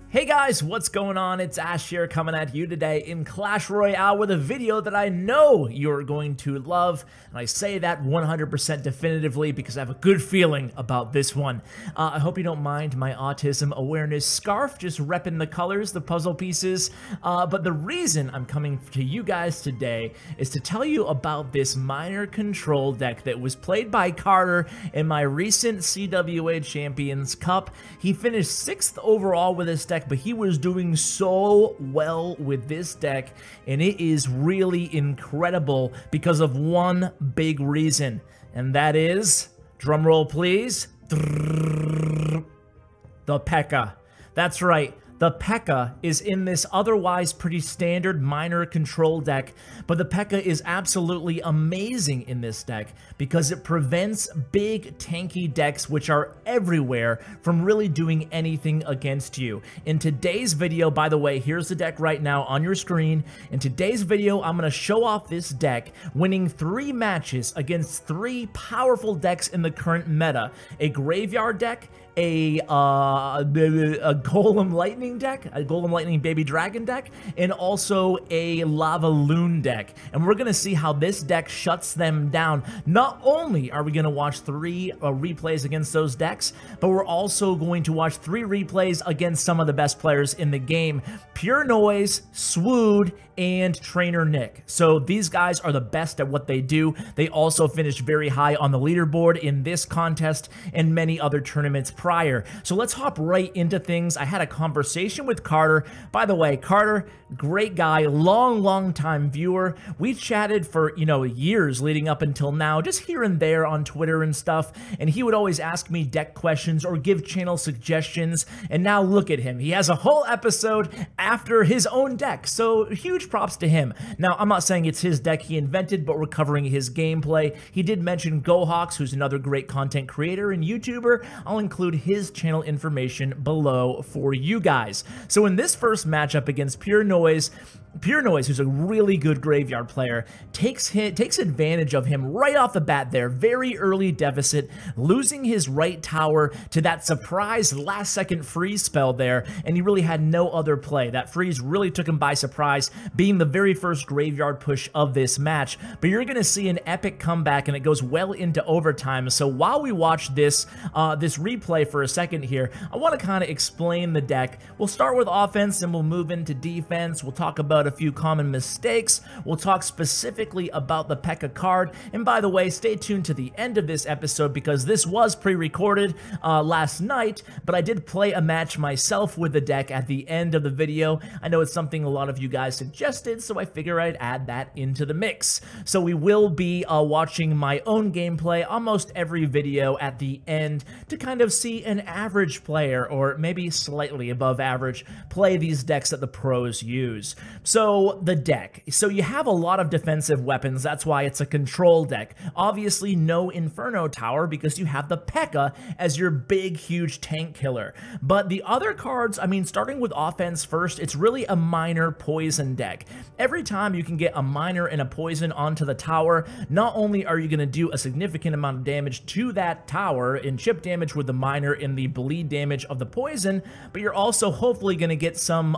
Hey guys, what's going on? It's Ash here coming at you today in Clash Royale with a video that I know you're going to love, and I say that 100% definitively because I have a good feeling about this one. I hope you don't mind my autism awareness scarf, just repping the colors, the puzzle pieces, but the reason I'm coming to you guys today is to tell you about this Miner Control deck that was played by Carter in my recent CWA Champions Cup. He finished 6th overall with this deck, but he was doing so well with this deck, and it is really incredible because of one big reason, and that is, drumroll please, the Pekka. That's right. The Pekka is in this otherwise pretty standard Miner Control deck, but the Pekka is absolutely amazing in this deck because it prevents big tanky decks, which are everywhere, from really doing anything against you. In today's video, by the way, here's the deck right now on your screen. In today's video, I'm going to show off this deck, winning 3 matches against 3 powerful decks in the current meta. A Graveyard deck, a Golem Lightning deck, a Golem Lightning Baby Dragon deck, and also a Lava Loon deck. And we're going to see how this deck shuts them down. Not only are we going to watch 3 replays against those decks, but we're also going to watch 3 replays against some of the best players in the game. Pure Noise, Swood, and Trainer Nick. So these guys are the best at what they do. They also finished very high on the leaderboard in this contest and many other tournaments prior. So let's hop right into things. I had a conversation with Carter. By the way, Carter, great guy, long time viewer. We chatted for, years leading up until now, just here and there on Twitter and stuff, and he would always ask me deck questions or give channel suggestions, and now look at him. He has a whole episode after his own deck, so huge props to him. Now, I'm not saying it's his deck he invented, but we're covering his gameplay. He did mention GoHawks, who's another great content creator and YouTuber. I'll include his channel information below for you guys. So in this first matchup against Pure Noise, who's a really good Graveyard player, takes advantage of him right off the bat there. Very early deficit, losing his right tower to that surprise last-second freeze spell there, and he really had no other play. That freeze really took him by surprise, being the very first Graveyard push of this match. But you're going to see an epic comeback, and it goes well into overtime. So while we watch this replay for a second here, I want to kind of explain the deck. We'll start with offense, and we'll move into defense. We'll talk about a few common mistakes. We'll talk specifically about the Pekka card. And by the way, stay tuned to the end of this episode because this was pre-recorded last night, but I did play a match myself with the deck at the end of the video. I know it's something a lot of you guys suggested, so I figure I'd add that into the mix. So we will be watching my own gameplay almost every video at the end to kind of see an average player, or maybe slightly above average, play these decks that the pros use. So the deck. So you have a lot of defensive weapons. That's why it's a control deck. Obviously no Inferno Tower because you have the Pekka as your big, huge tank killer. But the other cards, starting with offense first, it's really a miner poison deck. Every time you can get a miner and a poison onto the tower, not only are you going to do a significant amount of damage to that tower in chip damage with the miner and the bleed damage of the poison, but you're also hopefully going to get some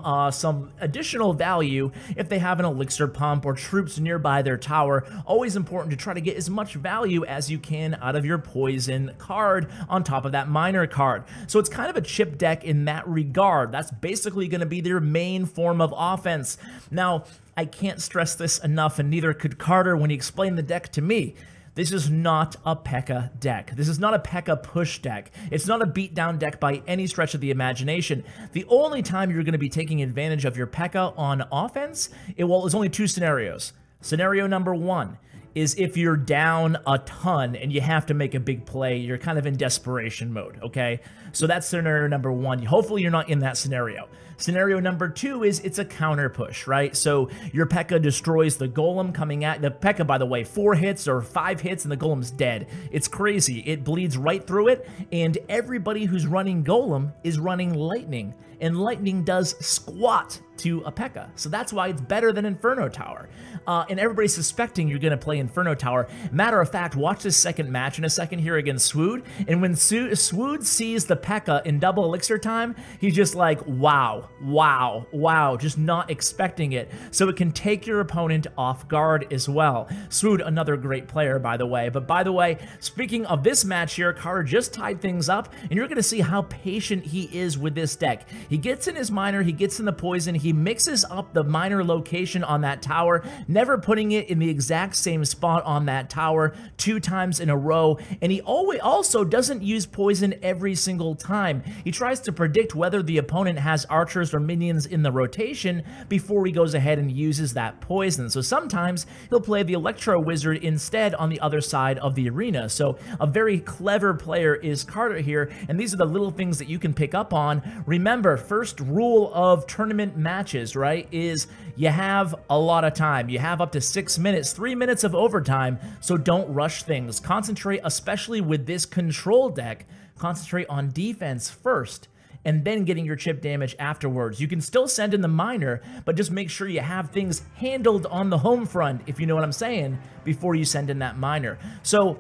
additional value if they have an elixir pump or troops nearby their tower. Always important to try to get as much value as you can out of your poison card on top of that miner card. So it's kind of a chip deck in that regard. That's basically going to be their main form of offense. Now, I can't stress this enough, and neither could Carter when he explained the deck to me. This is not a Pekka deck. This is not a Pekka push deck. It's not a beatdown deck by any stretch of the imagination. The only time you're going to be taking advantage of your Pekka on offense, there's only 2 scenarios. Scenario number 1 is if you're down a ton and you have to make a big play, you're kind of in desperation mode, okay? So that's scenario number 1. Hopefully you're not in that scenario. Scenario number 2 is it's a counter push, right? So your Pekka destroys the Golem coming at the Pekka, by the way, 4 hits or 5 hits and the Golem's dead. It's crazy. It bleeds right through it, and everybody who's running Golem is running Lightning, and Lightning does squat to a Pekka. So that's why it's better than Inferno Tower. And everybody's suspecting you're going to play Inferno Tower. Matter of fact, watch this second match in a second here against Swood. And when Swood sees the Pekka in double elixir time, he's just like, wow, wow, wow, just not expecting it. So it can take your opponent off guard as well. Swood, another great player, by the way. But by the way, speaking of this match here, Carter just tied things up, and you're going to see how patient he is with this deck. He gets in his miner, he gets in the poison, he mixes up the miner location on that tower, never putting it in the exact same spot on that tower 2 times in a row, and he also doesn't use poison every single time. He tries to predict whether the opponent has archers or minions in the rotation before he goes ahead and uses that poison. So sometimes he'll play the Electro Wizard instead on the other side of the arena. So a very clever player is Carter here, and these are the little things that you can pick up on. Remember, first rule of tournament matches, right, is you have a lot of time. You have up to 6 minutes, 3 minutes of overtime, so don't rush things. Concentrate, especially with this control deck, concentrate on defense first, and then getting your chip damage afterwards. You can still send in the miner, but just make sure you have things handled on the home front, if you know what I'm saying, before you send in that miner. So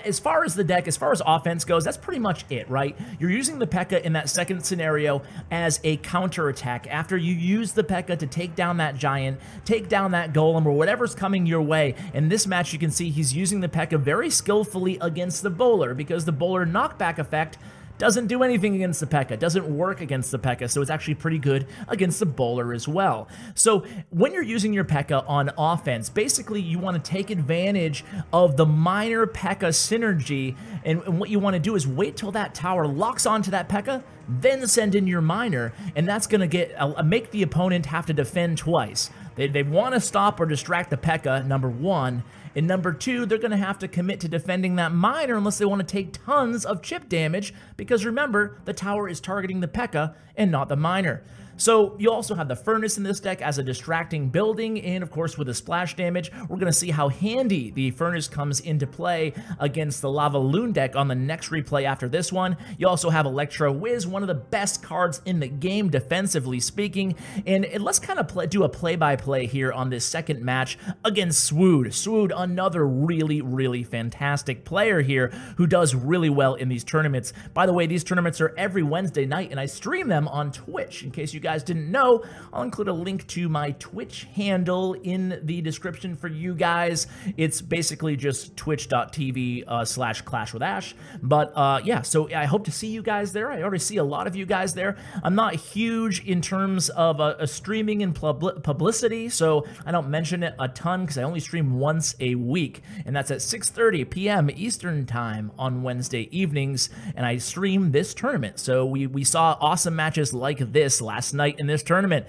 as far as the deck, as far as offense goes, that's pretty much it, right? You're using the Pekka in that second scenario as a counterattack. After you use the Pekka to take down that giant, take down that golem, or whatever's coming your way. In this match, you can see he's using the Pekka very skillfully against the bowler, because the bowler knockback effect doesn't do anything against the Pekka, doesn't work against the Pekka, so it's actually pretty good against the bowler as well. So when you're using your Pekka on offense, basically you want to take advantage of the miner Pekka synergy, and what you want to do is wait till that tower locks onto that Pekka, then send in your miner, and that's going to make the opponent have to defend twice. They want to stop or distract the Pekka, number 1, and number 2, they're going to have to commit to defending that miner unless they want to take tons of chip damage, because remember, the tower is targeting the Pekka and not the miner. So you also have the Furnace in this deck as a distracting building, and of course with the splash damage, we're going to see how handy the Furnace comes into play against the Lava Loon deck on the next replay after this one. You also have Electro Wiz, one of the best cards in the game defensively speaking, and let's kind of do a play-by-play here on this second match against Swood. Swood, another really, really fantastic player here who does really well in these tournaments. By the way, these tournaments are every Wednesday night, and I stream them on Twitch. In case you guys didn't know, I'll include a link to my Twitch handle in the description for you guys. It's basically just twitch.tv/clashwithash. But yeah, so I hope to see you guys there. I already see a lot of you guys there. I'm not huge in terms of streaming and publicity, so I don't mention it a ton because I only stream once a week, and that's at 6:30 p.m. Eastern Time on Wednesday evenings, and I stream this tournament. So we saw awesome matches like this last night in this tournament.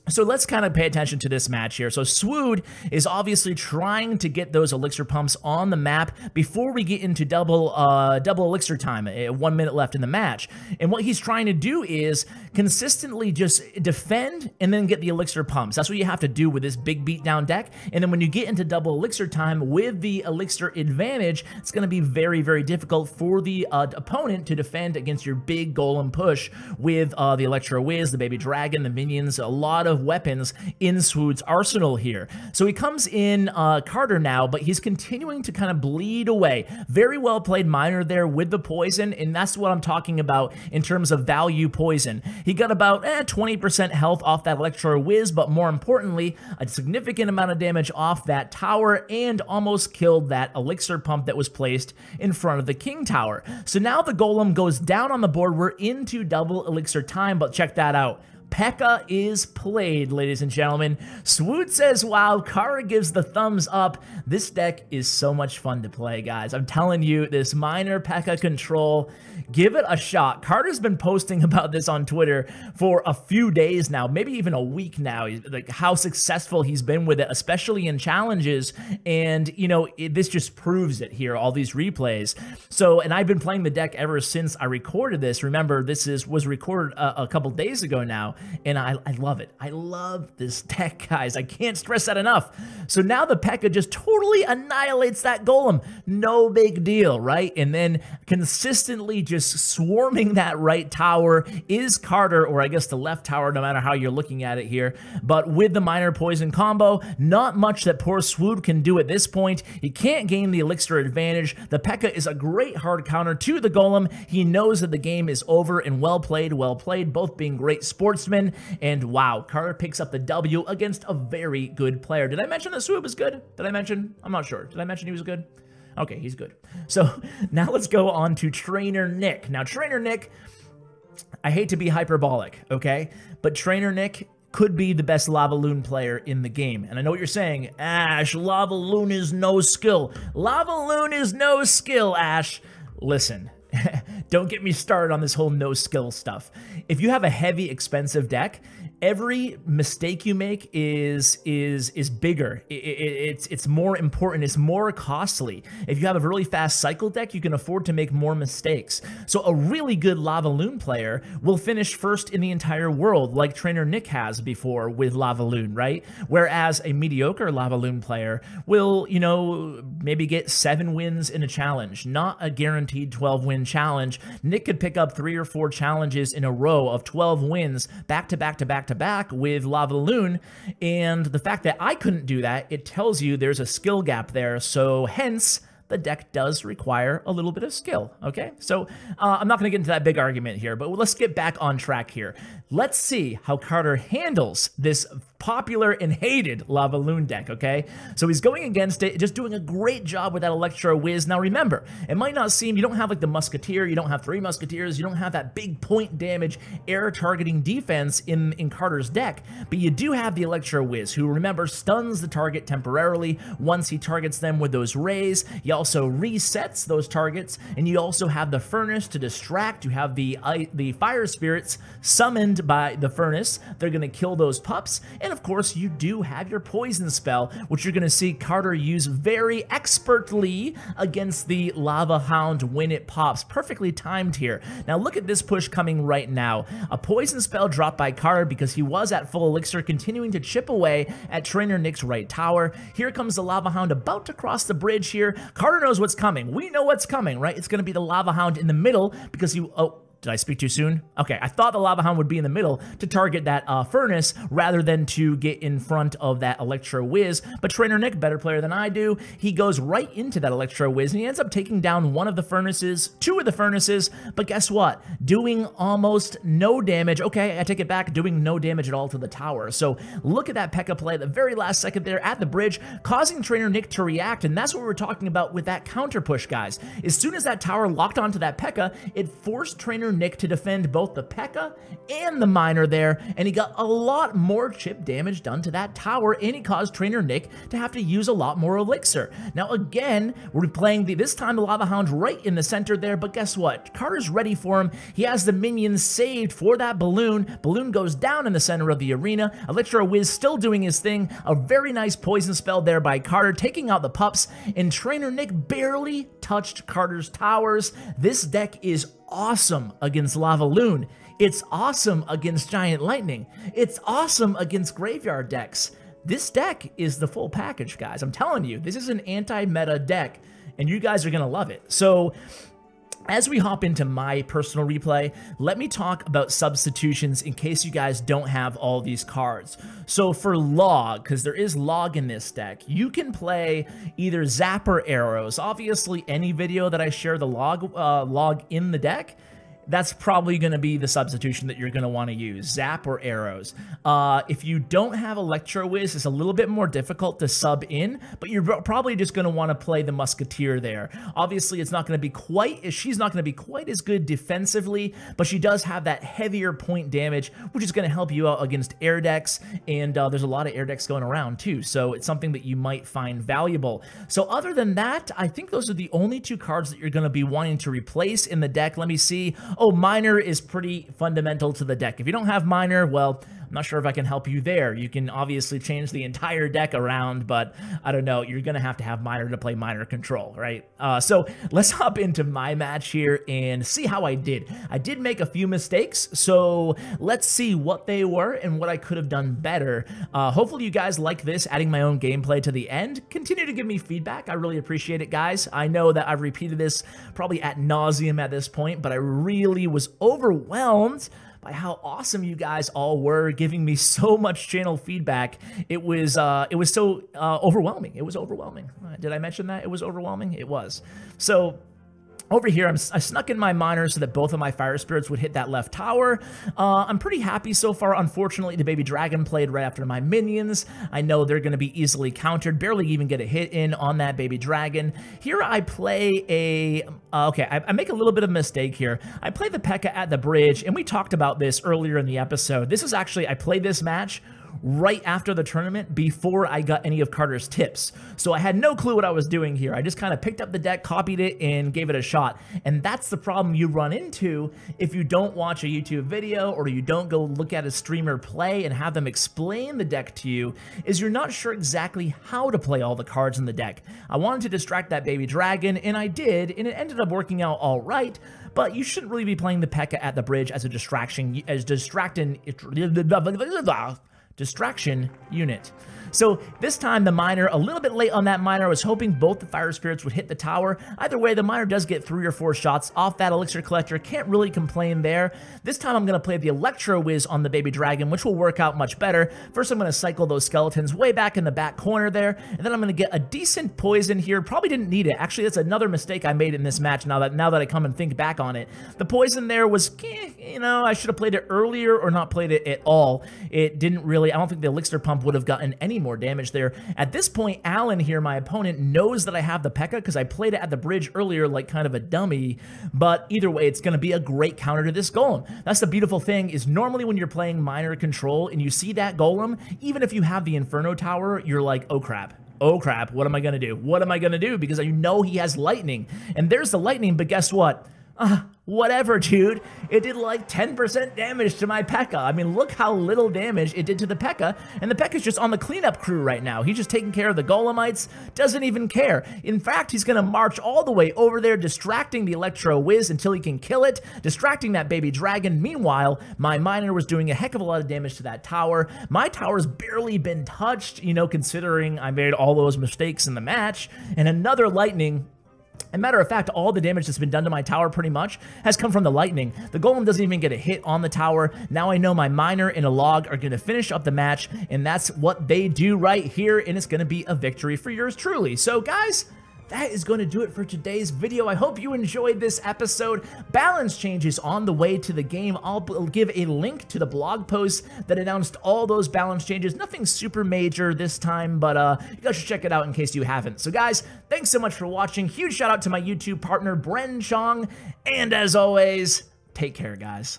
So let's kind of pay attention to this match here. So Swood is obviously trying to get those elixir pumps on the map before we get into double elixir time, 1 minute left in the match. And what he's trying to do is consistently just defend and then get the elixir pumps. That's what you have to do with this big beatdown deck. And then when you get into double elixir time with the elixir advantage, it's going to be very, very difficult for the opponent to defend against your big golem push with the Electro Wiz, the Baby Dragon, the minions, a lot of weapons in Swood's arsenal here. So he comes in Carter now, but he's continuing to kind of bleed away. Very well played miner there with the poison, and that's what I'm talking about in terms of value poison. He got about 20% health off that Electro Wiz, but more importantly, a significant amount of damage off that tower, and almost killed that elixir pump that was placed in front of the King Tower. So now the Golem goes down on the board. We're into double elixir time, but check that out. Pekka is played, ladies and gentlemen. Swoot says, wow, Kara gives the thumbs up. This deck is so much fun to play, guys. I'm telling you, this Miner Pekka Control, give it a shot. Carter's been posting about this on Twitter for a few days now, maybe even a week now, like how successful he's been with it, especially in challenges. And, you know, this just proves it here, all these replays. So, and I've been playing the deck ever since I recorded this. Remember, this was recorded a couple days ago now, and I love it. I love this deck, guys. I can't stress that enough. So now the Pekka just totally annihilates that Golem. No big deal, right? And then consistently just swarming that right tower is Carter, or I guess the left tower, no matter how you're looking at it here. But with the Miner Poison combo, not much that poor Swoot can do at this point. He can't gain the elixir advantage. The Pekka is a great hard counter to the Golem. He knows that the game is over, and well played, both being great sportsmen. And wow, Carter picks up the W against a very good player. Did I mention that Swoop is good? Did I mention? I'm not sure. Did I mention he was good? Okay, he's good. So now let's go on to Trainer Nick. Now, Trainer Nick, I hate to be hyperbolic, okay? But Trainer Nick could be the best Lava Loon player in the game. And I know what you're saying. Ash, Lava Loon is no skill. Lava Loon is no skill, Ash. Listen. Don't get me started on this whole no skill stuff. If you have a heavy, expensive deck, every mistake you make is bigger. It's more important. It's more costly. If you have a really fast cycle deck, you can afford to make more mistakes. So a really good Lava Loon player will finish first in the entire world, like Trainer Nick has before with Lava Loon, right? Whereas a mediocre Lava Loon player will, you know, maybe get 7 wins in a challenge, not a guaranteed 12-win challenge. Nick could pick up 3 or 4 challenges in a row of 12 wins back to back to back to back with Lava Loon, and the fact that I couldn't do that, it tells you there's a skill gap there, so hence the deck does require a little bit of skill, okay? So I'm not going to get into that big argument here, but let's get back on track here. Let's see how Carter handles this popular and hated Lava Loon deck, okay? So he's going against it, just doing a great job with that Electro Whiz. Now remember, it might not seem, you don't have like the Musketeer, you don't have 3 Musketeers, you don't have that big point damage, air targeting defense in Carter's deck, but you do have the Electro Whiz, who, remember, stuns the target temporarily once he targets them with those rays. He also resets those targets, and you also have the Furnace to distract. You have the Fire Spirits summoned by the Furnace. They're going to kill those pups, and of course, you do have your Poison spell, which you're going to see Carter use very expertly against the Lava Hound when it pops. Perfectly timed here. Now, look at this push coming right now. A Poison spell dropped by Carter because he was at full elixir, continuing to chip away at Trainer Nick's right tower. Here comes the Lava Hound about to cross the bridge here. Carter knows what's coming. We know what's coming, right? It's going to be the Lava Hound in the middle because he... Oh, did I speak too soon? Okay, I thought the Lava Hound would be in the middle to target that Furnace rather than to get in front of that Electro Whiz. But Trainer Nick, better player than I do, he goes right into that Electro Whiz and he ends up taking down one of the Furnaces, 2 of the Furnaces, but guess what? Doing almost no damage. Okay, I take it back, doing no damage at all to the tower. So look at that Pekka play at the very last second there at the bridge, causing Trainer Nick to react, and that's what we're talking about with that counter push, guys. As soon as that tower locked onto that Pekka, it forced Trainer Nick to defend both the Pekka and the Miner there, and he got a lot more chip damage done to that tower, and he caused Trainer Nick to have to use a lot more elixir. Now again, we're playing this time the Lava Hound right in the center there, but guess what? Carter's ready for him. He has the minions saved for that balloon. Balloon goes down in the center of the arena. Electro Whiz still doing his thing. A very nice poison spell there by Carter, taking out the pups, and Trainer Nick barely touched Carter's towers. This deck is awesome against Lava Loon. It's awesome against Giant Lightning. It's awesome against graveyard decks. This deck is the full package, guys. I'm telling you, this is an anti-meta deck, and you guys are going to love it. So as we hop into my personal replay, let me talk about substitutions in case you guys don't have all these cards. So for Log, because there is Log in this deck, you can play either Zapper Arrows. Obviously, any video that I share the Log in the deck, that's probably going to be the substitution that you're going to want to use, Zap or Arrows. If you don't have Electro Whiz, it's a little bit more difficult to sub in, but you're probably just going to want to play the Musketeer there. Obviously, she's not going to be quite as good defensively, but she does have that heavier point damage, which is going to help you out against air decks, and there's a lot of air decks going around too, so it's something that you might find valuable. So other than that, I think those are the only two cards that you're going to be wanting to replace in the deck. Let me see. Oh, Miner is pretty fundamental to the deck. If you don't have Miner, well, I'm not sure if I can help you there. You can obviously change the entire deck around, but I don't know. You're going to have Miner to play Miner Control, right? So let's hop into my match here and see how I did. I did make a few mistakes, so let's see what they were and what I could have done better. Hopefully you guys like this, adding my own gameplay to the end. Continue to give me feedback. I really appreciate it, guys. I know that I've repeated this probably ad nauseum at this point, but I really was overwhelmed by how awesome you guys all were, giving me so much channel feedback. It was so overwhelming. It was overwhelming. Did I mention that? It was overwhelming? It was. So over here, I snuck in my Miner so that both of my Fire Spirits would hit that left tower. I'm pretty happy so far. Unfortunately, the Baby Dragon played right after my minions. I know they're going to be easily countered, barely even get a hit in on that Baby Dragon. Here I play a... okay, I make a little bit of a mistake here. I play the Pekka at the bridge, and we talked about this earlier in the episode. This is actually... I played this match right after the tournament, before I got any of Carter's tips. So I had no clue what I was doing here. I just kind of picked up the deck, copied it, and gave it a shot. And that's the problem you run into if you don't watch a YouTube video or you don't go look at a streamer play and have them explain the deck to you, is you're not sure exactly how to play all the cards in the deck. I wanted to distract that Baby Dragon, and I did, and it ended up working out all right. But you shouldn't really be playing the Pekka at the bridge as a distraction unit. So this time the Miner, a little bit late on that Miner. I was hoping both the Fire Spirits would hit the tower. Either way, the Miner does get 3 or 4 shots off that Elixir Collector. Can't really complain there. This time I'm going to play the Electro Whiz on the Baby Dragon, which will work out much better. First, I'm going to cycle those skeletons way back in the back corner there, and then I'm going to get a decent poison here. Probably didn't need it. Actually, that's another mistake I made in this match now that I come and think back on it. The poison there was, you know, I should have played it earlier or not played it at all. It didn't really, I don't think the Elixir Pump would have gotten any more damage there. At this point, Alan here, my opponent, knows that I have the Pekka because I played it at the bridge earlier like kind of a dummy, but either way, it's going to be a great counter to this Golem. That's the beautiful thing, is normally when you're playing Miner Control and you see that Golem, even if you have the Inferno Tower, you're like, oh crap. Oh crap, what am I going to do? What am I going to do? Because you know he has lightning. And there's the lightning, but guess what? Whatever, dude. It did like 10% damage to my Pekka. I mean, look how little damage it did to the Pekka, and the Pekka's just on the cleanup crew right now. He's just taking care of the Golemites, doesn't even care. In fact, he's gonna march all the way over there, distracting the Electro Whiz until he can kill it, distracting that Baby Dragon. Meanwhile, my Miner was doing a heck of a lot of damage to that tower. My tower's barely been touched, you know, considering I made all those mistakes in the match, and another lightning. As a matter of fact, all the damage that's been done to my tower pretty much has come from the lightning. The Golem doesn't even get a hit on the tower. Now I know my Miner and a log are going to finish up the match, and that's what they do right here, and it's going to be a victory for yours truly. So guys, that is going to do it for today's video. I hope you enjoyed this episode. Balance changes on the way to the game. I'll give a link to the blog post that announced all those balance changes. Nothing super major this time, but you guys should check it out in case you haven't. So guys, thanks so much for watching. Huge shout out to my YouTube partner, Bren Chong. And as always, take care, guys.